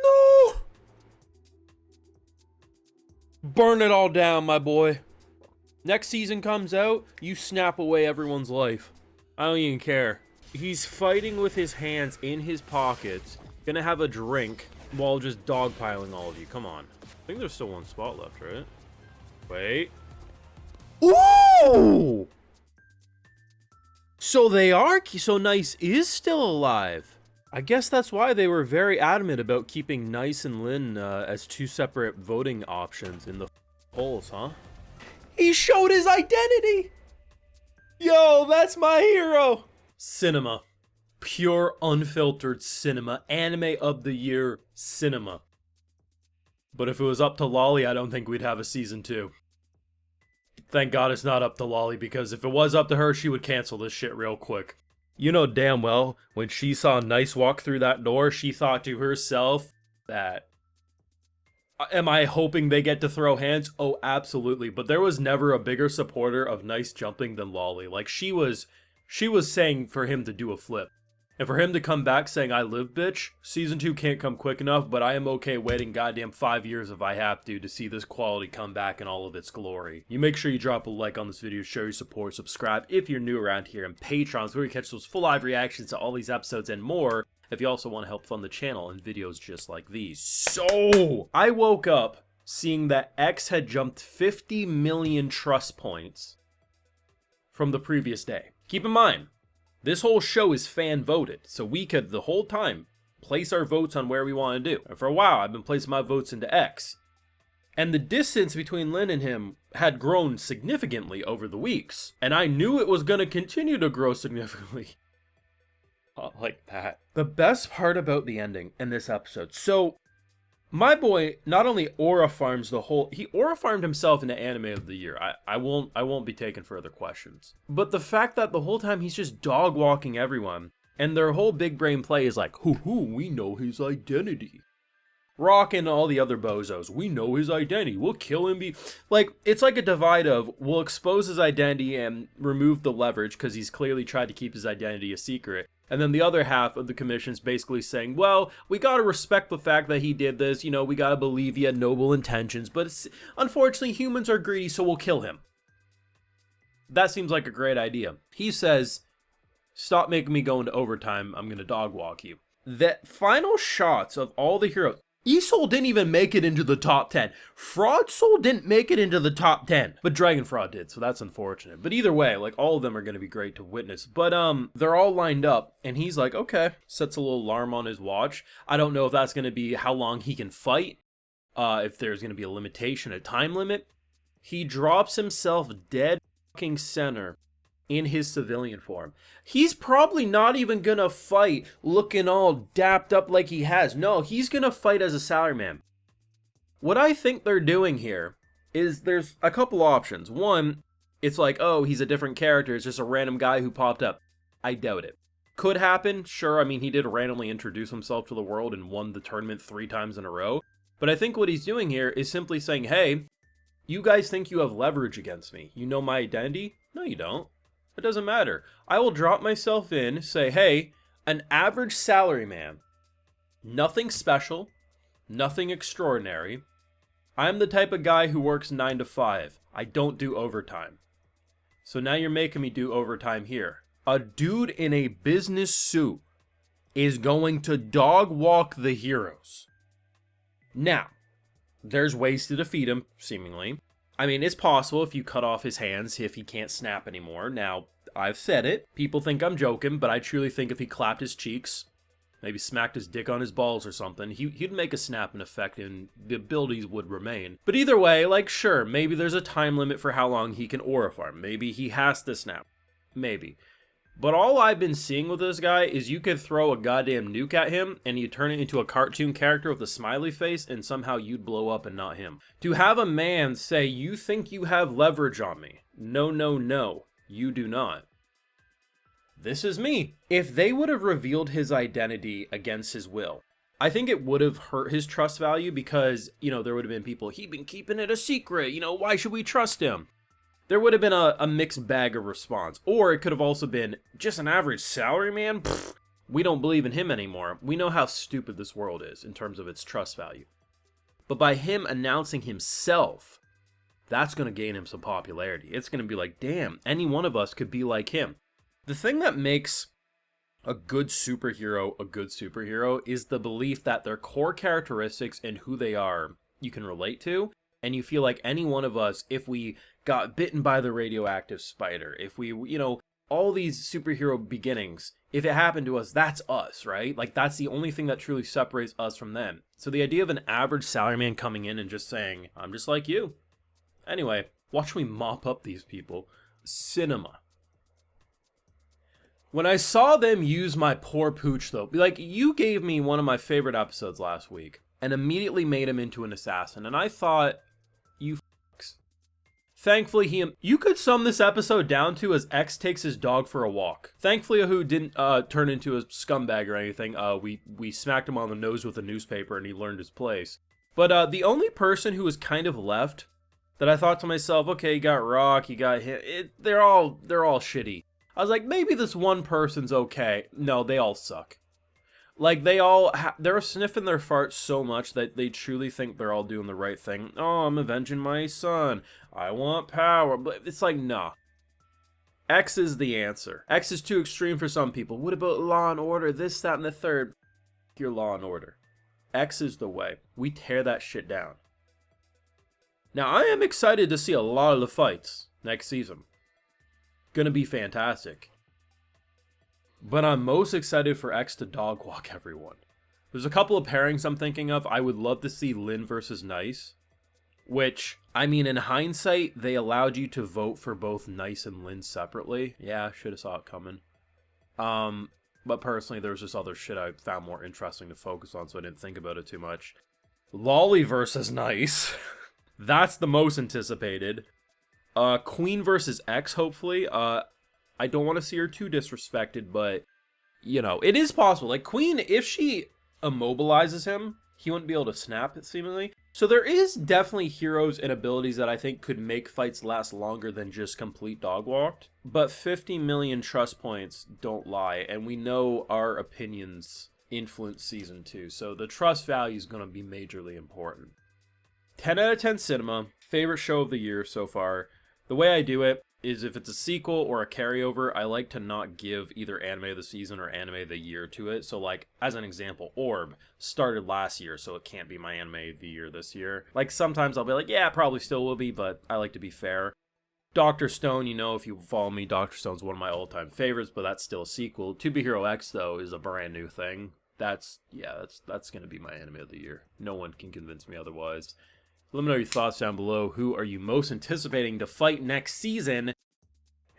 No! Burn it all down, my boy. Next season comes out, you snap away everyone's life. I don't even care. He's fighting with his hands in his pockets, gonna have a drink while just dogpiling all of you. Come on. I think there's still one spot left, right? Wait. Ooh! So they are, so Nice is still alive. I guess that's why they were very adamant about keeping Nice and Lynn as two separate voting options in the polls, huh? He showed his identity! Yo, that's my hero! Cinema. Pure, unfiltered cinema. Anime of the year cinema. But if it was up to Loli, I don't think we'd have a season 2. Thank God it's not up to Loli, because if it was up to her, she would cancel this shit real quick. You know damn well, when she saw Nice walk through that door, she thought to herself that... Am I hoping they get to throw hands? Oh, absolutely. But there was never a bigger supporter of Nice jumping than Loli. Like, she was saying for him to do a flip. And for him to come back saying, I live, bitch, season 2 can't come quick enough, but I am okay waiting goddamn 5 years if I have to see this quality come back in all of its glory. You make sure you drop a like on this video, show your support, subscribe if you're new around here, and Patreon's where you catch those full live reactions to all these episodes and more, if you also want to help fund the channel and videos just like these. So, I woke up seeing that X had jumped 50 million trust points from the previous day. Keep in mind, this whole show is fan voted, so we could, the whole time, place our votes on where we want to do. And for a while, I've been placing my votes into X. And the distance between Lynn and him had grown significantly over the weeks. And I knew it was going to continue to grow significantly. Like that. The best part about the ending in this episode. So, my boy not only aura farms the whole, he aura farmed himself into anime of the year. I won't be taking further questions. But the fact that the whole time he's just dog walking everyone, and their whole big brain play is like, hoo, we know his identity. Rock and all the other bozos, we know his identity, we'll kill him. Like, it's like a divide of, we'll expose his identity and remove the leverage because he's clearly tried to keep his identity a secret. And then the other half of the commission's basically saying, well, we gotta respect the fact that he did this, you know, we gotta believe he had noble intentions, but unfortunately humans are greedy, so we'll kill him. That seems like a great idea. He says, stop making me go into overtime, I'm gonna dog walk you. The final shots of all the heroes, Isoul didn't even make it into the top 10. Fraud Soul didn't make it into the top 10. But Dragon Fraud did, so that's unfortunate. But either way, like, all of them are going to be great to witness. But, they're all lined up, and he's like, okay. Sets a little alarm on his watch. I don't know if that's going to be how long he can fight. If there's going to be a limitation, a time limit. He drops himself dead fucking center in his civilian form. He's probably not even gonna fight looking all dapped up like he has. No, he's gonna fight as a salaryman. What I think they're doing here is there's a couple options. One, it's like, oh, he's a different character. It's just a random guy who popped up. I doubt it. Could happen, sure. I mean, he did randomly introduce himself to the world and won the tournament 3 times in a row. But I think what he's doing here is simply saying, hey, you guys think you have leverage against me. You know my identity? No, you don't. It doesn't matter. I will drop myself in, say, hey, an average salaryman, nothing special, nothing extraordinary. I'm the type of guy who works 9 to 5. I don't do overtime. So now you're making me do overtime here. A dude in a business suit is going to dog walk the heroes. Now, there's ways to defeat him, seemingly. I mean, it's possible if you cut off his hands, if he can't snap anymore. Now, I've said it. People think I'm joking, but I truly think if he clapped his cheeks, maybe smacked his dick on his balls or something, he'd make a snap in effect and the abilities would remain. But either way, like, sure, maybe there's a time limit for how long he can aura farm. Maybe he has to snap. Maybe. But all I've been seeing with this guy is you could throw a goddamn nuke at him and you turn it into a cartoon character with a smiley face and somehow you'd blow up and not him. To have a man say, you think you have leverage on me. No, no, no. You do not. This is me. If they would have revealed his identity against his will, I think it would have hurt his trust value because, you know, there would have been people, he'd been keeping it a secret, you know, why should we trust him? There would have been a mixed bag of response. Or it could have also been just an average salaryman. Pfft, We don't believe in him anymore. We know how stupid this world is in terms of its trust value. But by him announcing himself, that's going to gain him some popularity. It's going to be like, damn, any one of us could be like him. The thing that makes a good superhero is the belief that their core characteristics and who they are you can relate to, and you feel like any one of us, if we got bitten by the radioactive spider, if we, all these superhero beginnings, if it happened to us, that's us, right? Like, that's the only thing that truly separates us from them. So the idea of an average salaryman coming in and just saying, I'm just like you. Anyway, watch me mop up these people. Cinema. When I saw them use my poor pooch, though, like, you gave me one of my favorite episodes last week and immediately made him into an assassin, and I thought, you f***s. Thankfully, you could sum this episode down to as X takes his dog for a walk. Thankfully, who didn't turn into a scumbag or anything. We smacked him on the nose with a newspaper and he learned his place. But the only person who was kind of left that I thought to myself, okay, you got Rock, you got him, they're all shitty. I was like, maybe this one person's okay. No, they all suck. Like, they're sniffing their farts so much that they truly think they're all doing the right thing. Oh, I'm avenging my son. I want power. But it's like, nah. X is the answer. X is too extreme for some people. What about Law and Order? This, that, and the third. Your Law and Order. X is the way. We tear that shit down. Now, I am excited to see a lot of the fights next season. Gonna be fantastic. But I'm most excited for X to dog walk everyone. There's a couple of pairings I'm thinking of. I would love to see Lin versus Nice. Which, I mean, in hindsight, they allowed you to vote for both Nice and Lin separately. Yeah, should have saw it coming. But personally, there was just other shit I found more interesting to focus on, so I didn't think about it too much. Loli versus Nice. That's the most anticipated. Queen versus X, hopefully. I don't want to see her too disrespected, but, it is possible. Like, Queen, if she immobilizes him, he wouldn't be able to snap, seemingly. So there is definitely heroes and abilities that I think could make fights last longer than just complete dog walked. But 50 million trust points don't lie, and we know our opinions influence Season 2, so the trust value is going to be majorly important. 10 out of 10 cinema, favorite show of the year so far. The way I do it is if it's a sequel or a carryover, I like to not give either anime of the season or anime of the year to it. So, like, as an example, Orb started last year, so it can't be my anime of the year this year. Like, sometimes I'll be like, yeah, it probably still will be, but I like to be fair. Dr. Stone, if you follow me, Dr. Stone's one of my all-time favorites, but that's still a sequel. To Be Hero X, though, is a brand new thing. That's going to be my anime of the year. No one can convince me otherwise. Let me know your thoughts down below. Who are you most anticipating to fight next season?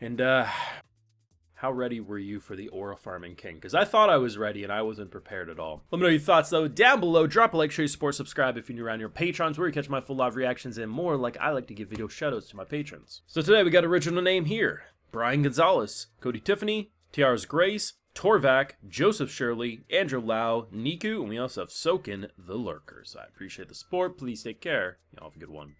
And, how ready were you for the Aura Farming King? Because I thought I was ready, and I wasn't prepared at all. Let me know your thoughts, though, down below. Drop a like, show your support, subscribe if you're new around your Patrons, where you catch my full live reactions and more. Like, I like to give video shoutouts to my patrons. So today, we got original name here. Brian Gonzalez, Cody Tiffany, Tiara's Grace, Torvac, Joseph Shirley, Andrew Lau, Niku, and we also have Soken the Lurkers. I appreciate the support. Please take care. Y'all have a good one.